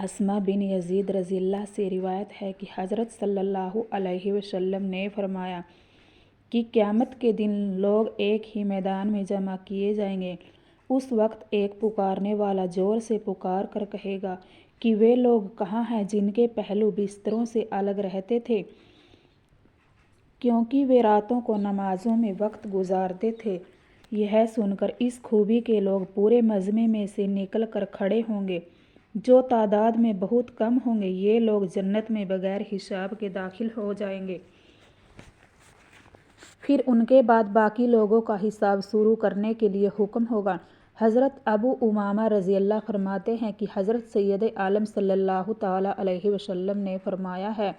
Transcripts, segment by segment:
اسما بن یزید رضی اللہ سے روایت ہے کہ حضرت صلی اللہ علیہ وسلم نے فرمایا کہ قیامت کے دن لوگ ایک ہی میدان میں جمع کیے جائیں گے۔ اس وقت ایک پکارنے والا زور سے پکار کر کہے گا کہ وہ لوگ کہاں ہیں جن کے پہلو بستروں سے الگ رہتے تھے، کیونکہ وہ راتوں کو نمازوں میں وقت گزارتے تھے۔ یہ سن کر اس خوبی کے لوگ پورے مجمع میں سے نکل کر کھڑے ہوں گے، جو تعداد میں بہت کم ہوں گے۔ یہ لوگ جنت میں بغیر حساب کے داخل ہو جائیں گے۔ پھر ان کے بعد باقی لوگوں کا حساب شروع کرنے کے لیے حکم ہوگا۔ حضرت ابو امامہ رضی اللہ فرماتے ہیں کہ حضرت سید عالم صلی اللہ تعالیٰ علیہ وسلم نے فرمایا ہے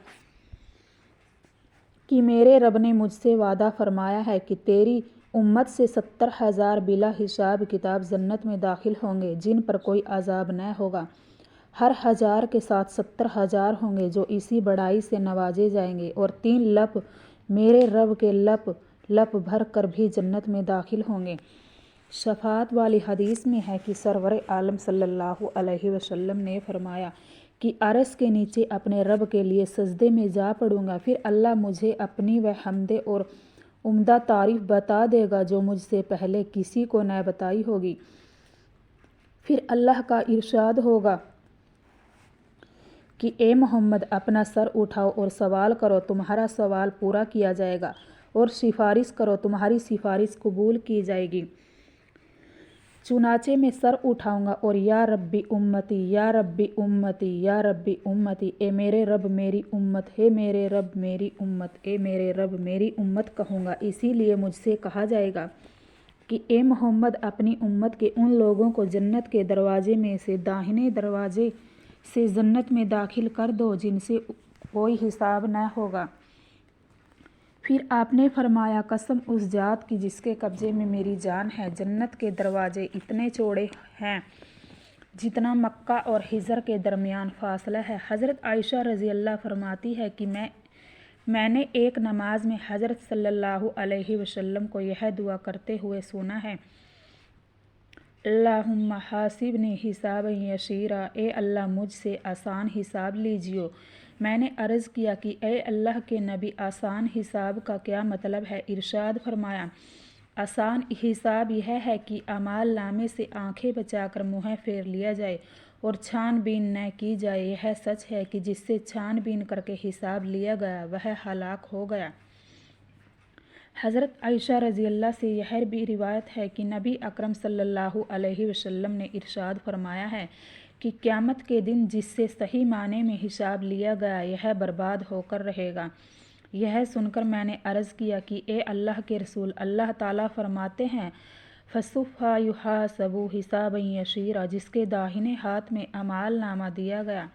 کہ میرے رب نے مجھ سے وعدہ فرمایا ہے کہ تیری امت سے 70,000 بلا حساب کتاب جنت میں داخل ہوں گے، جن پر کوئی عذاب نہ ہوگا۔ ہر 1000 کے ساتھ 70,000 ہوں گے جو اسی بڑائی سے نوازے جائیں گے، اور 3 لپ میرے رب کے لپ بھر کر بھی جنت میں داخل ہوں گے۔ شفاعت والی حدیث میں ہے کہ سرور عالم صلی اللہ علیہ وسلم نے فرمایا کہ عرش کے نیچے اپنے رب کے لیے سجدے میں جا پڑوں گا، پھر اللہ مجھے اپنی وہ حمد اور عمدہ تعریف بتا دے گا جو مجھ سے پہلے کسی کو نہ بتائی ہوگی۔ پھر اللہ کا ارشاد ہوگا کہ اے محمد اپنا سر اٹھاؤ اور سوال کرو، تمہارا سوال پورا کیا جائے گا، اور سفارش کرو، تمہاری سفارش قبول کی جائے گی۔ چنانچہ میں سر اٹھاؤں گا اور یا ربی امتی، یا ربی امتی، یا ربی امتی، اے میرے رب میری امت، ہے میرے رب میری امت، اے میرے رب میری امت کہوں گا۔ اسی لیے مجھ سے کہا جائے گا کہ اے محمد اپنی امت کے ان لوگوں کو جنت کے دروازے میں سے داہنے دروازے سے جنت میں داخل کر دو جن سے کوئی حساب نہ ہوگا۔ پھر آپ نے فرمایا قسم اس ذات کی جس کے قبضے میں میری جان ہے، جنت کے دروازے اتنے چوڑے ہیں جتنا مکہ اور حجر کے درمیان فاصلہ ہے۔ حضرت عائشہ رضی اللہ فرماتی ہے کہ میں نے ایک نماز میں حضرت صلی اللہ علیہ وسلم کو یہ دعا کرتے ہوئے سنا ہے، اللہم حاسبنی حسابا یسیرا، اے اللہ مجھ سے آسان حساب لیجیے۔ میں نے عرض کیا کہ اے اللہ کے نبی آسان حساب کا کیا مطلب ہے؟ ارشاد فرمایا آسان حساب یہ ہے کہ اعمال نامے سے آنکھیں بچا کر منہ پھیر لیا جائے اور چھان بین نہ کی جائے۔ یہ سچ ہے کہ جس سے چھان بین کر کے حساب لیا گیا وہ ہلاک ہو گیا۔ حضرت عائشہ رضی اللہ سے یہ بھی روایت ہے کہ نبی اکرم صلی اللہ علیہ وسلم نے ارشاد فرمایا ہے کہ قیامت کے دن جس سے صحیح معنی میں حساب لیا گیا یہ برباد ہو کر رہے گا۔ یہ سن کر میں نے عرض کیا کہ اے اللہ کے رسول، اللہ تعالیٰ فرماتے ہیں فَسَوْفَ يُحَاسَبُ حِسَابًا يَسِيرًا، جس کے داہنے ہاتھ میں اعمال نامہ دیا گیا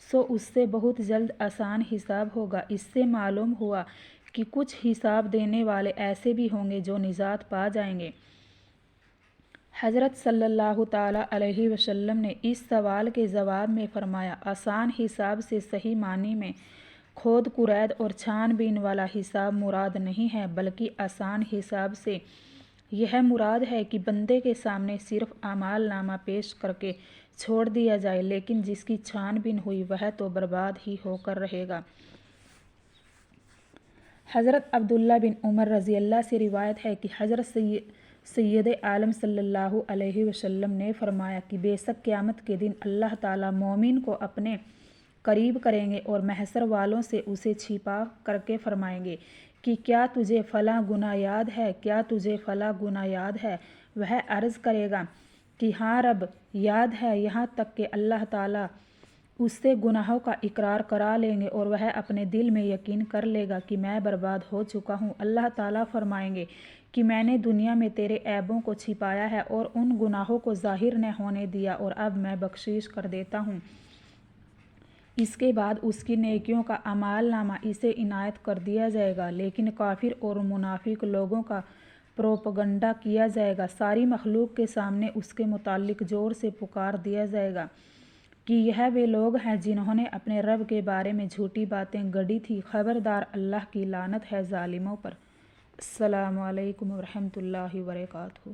سو اس سے بہت جلد آسان حساب ہوگا۔ اس سے معلوم ہوا کہ کچھ حساب دینے والے ایسے بھی ہوں گے جو نجات پا جائیں گے۔ حضرت صلی اللہ تعالیٰ علیہ وسلم نے اس سوال کے جواب میں فرمایا آسان حساب سے صحیح معنی میں کھود کرید اور چھان بین والا حساب مراد نہیں ہے، بلکہ آسان حساب سے یہ مراد ہے کہ بندے کے سامنے صرف اعمال نامہ پیش کر کے چھوڑ دیا جائے، لیکن جس کی چھان بین ہوئی وہ تو برباد ہی ہو کر رہے گا۔ حضرت عبداللہ بن عمر رضی اللہ سے روایت ہے کہ حضرت سید عالم صلی اللہ علیہ وسلم نے فرمایا کہ بے شک قیامت کے دن اللہ تعالیٰ مومن کو اپنے قریب کریں گے اور محشر والوں سے اسے چھپا کر کے فرمائیں گے کہ کیا تجھے فلاں گناہ یاد ہے، کیا تجھے فلاں گناہ یاد ہے؟ وہ عرض کرے گا کہ ہاں رب یاد ہے، یہاں تک کہ اللہ تعالیٰ اس سے گناہوں کا اقرار کرا لیں گے اور وہ اپنے دل میں یقین کر لے گا کہ میں برباد ہو چکا ہوں۔ اللہ تعالیٰ فرمائیں گے کہ میں نے دنیا میں تیرے عیبوں کو چھپایا ہے اور ان گناہوں کو ظاہر نہ ہونے دیا، اور اب میں بخشش کر دیتا ہوں۔ اس کے بعد اس کی نیکیوں کا اعمال نامہ اسے عنایت کر دیا جائے گا، لیکن کافر اور منافق لوگوں کا پروپگنڈا کیا جائے گا۔ ساری مخلوق کے سامنے اس کے متعلق زور سے پکار دیا جائے گا کہ یہ وہ لوگ ہیں جنہوں نے اپنے رب کے بارے میں جھوٹی باتیں گڑھی تھی، خبردار اللہ کی لعنت ہے ظالموں پر۔ السلام علیکم ورحمۃ اللہ وبرکاتہ۔